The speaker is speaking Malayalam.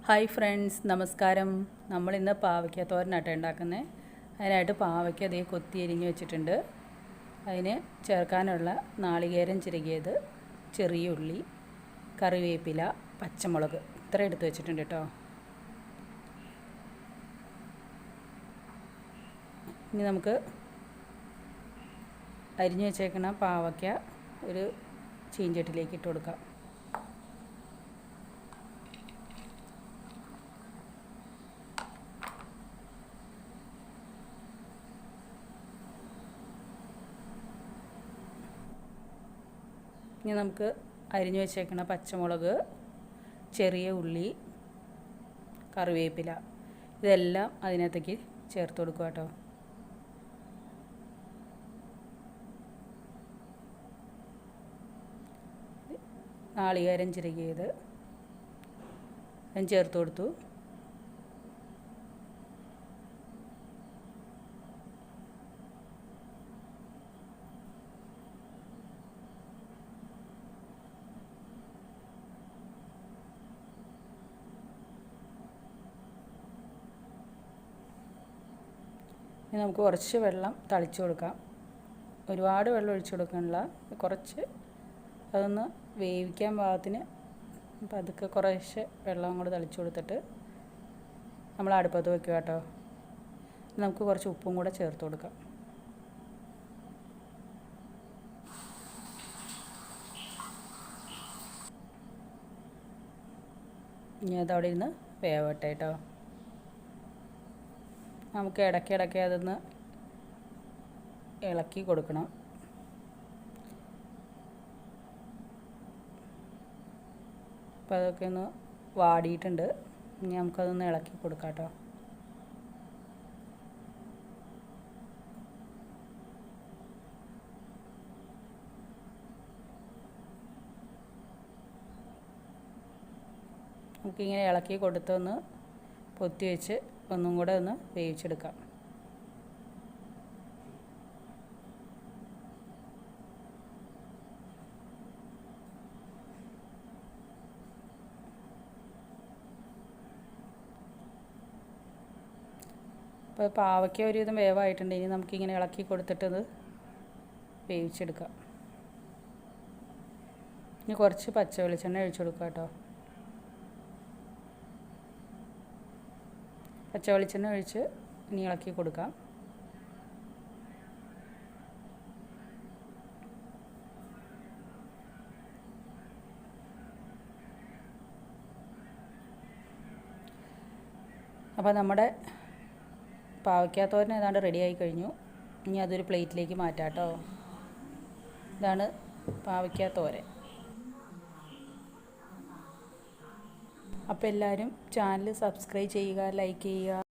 ഹായ് ഫ്രണ്ട്സ്, നമസ്കാരം. നമ്മളിന്ന് പാവയ്ക്ക തോരനായിട്ട് ഉണ്ടാക്കുന്നത്. അതിനായിട്ട് പാവയ്ക്ക അതേ കൊത്തി എരിഞ്ഞ് വെച്ചിട്ടുണ്ട്. അതിന് ചേർക്കാനുള്ള നാളികേരം ചിരകിയത്, ചെറിയ ഉള്ളി, കറിവേപ്പില, പച്ചമുളക് ഇത്ര എടുത്ത് വെച്ചിട്ടുണ്ട് കേട്ടോ. ഇനി നമുക്ക് അരിഞ്ഞ് വെച്ചേക്കുന്ന പാവയ്ക്ക ഒരു ചീഞ്ചട്ടിയിലേക്ക് ഇട്ട് കൊടുക്കാം. ഇനി നമുക്ക് അരിഞ്ഞു വെച്ചേക്കുന്ന പച്ചമുളക്, ചെറിയ ഉള്ളി, കറിവേപ്പില ഇതെല്ലാം അതിനകത്തേക്ക് ചേർത്ത് കൊടുക്കുക കേട്ടോ. നാളികേരം ചിരകിയത് ഞാൻ ചേർത്ത് കൊടുത്തു. ഇനി നമുക്ക് കുറച്ച് വെള്ളം തളിച്ച് കൊടുക്കാം. ഒരുപാട് വെള്ളം ഒഴിച്ചു കൊടുക്കാനുള്ള, കുറച്ച് അതൊന്ന് വേവിക്കാൻ പാകത്തിന് പതുക്കെ കുറേശ്ശെ വെള്ളം കൂടെ തളിച്ച് കൊടുത്തിട്ട് നമ്മൾ അടുപ്പത്ത് വെക്കുക കേട്ടോ. നമുക്ക് കുറച്ച് ഉപ്പും കൂടെ ചേർത്ത് കൊടുക്കാം. ഇനി അതവിടെ ഇരുന്ന് വേവട്ടെ കേട്ടോ. നമുക്ക് ഇടയ്ക്കിടയ്ക്ക് അതൊന്ന് ഇളക്കി കൊടുക്കണം. അപ്പോൾ അതൊക്കെ ഒന്ന് വാടിയിട്ടുണ്ട്. ഇനി നമുക്കതൊന്ന് ഇളക്കി കൊടുക്കാം കേട്ടോ. നമുക്കിങ്ങനെ ഇളക്കി കൊടുത്തൊന്ന് പൊത്തി വെച്ച് ഒന്നും കൂടെ ഒന്ന് വേവിച്ചെടുക്കാം. അപ്പോൾ പാവയ്ക്ക ഒരുവിധം വേവായിട്ടുണ്ട്. ഇനി നമുക്കിങ്ങനെ ഇളക്കി കൊടുത്തിട്ടത് വേവിച്ചെടുക്കാം. ഇനി കുറച്ച് പച്ച വെളിച്ചെണ്ണ ഒഴിച്ചു കൊടുക്കാം കേട്ടോ. പച്ച വെളിച്ചെണ്ണ ഒഴിച്ച് ഇനി ഇളക്കി കൊടുക്കാം. അപ്പോൾ നമ്മുടെ പാവയ്ക്ക തോരൻ ഏതാണ്ട് റെഡിയായി കഴിഞ്ഞു. ഇനി അതൊരു പ്ലേറ്റിലേക്ക് മാറ്റാം കേട്ടോ. ഇതാണ് പാവയ്ക്ക തോരൻ. അപ്പോൾ എല്ലാവരും ചാനൽ സബ്സ്ക്രൈബ് ചെയ്യുക, ലൈക്ക് ചെയ്യുക.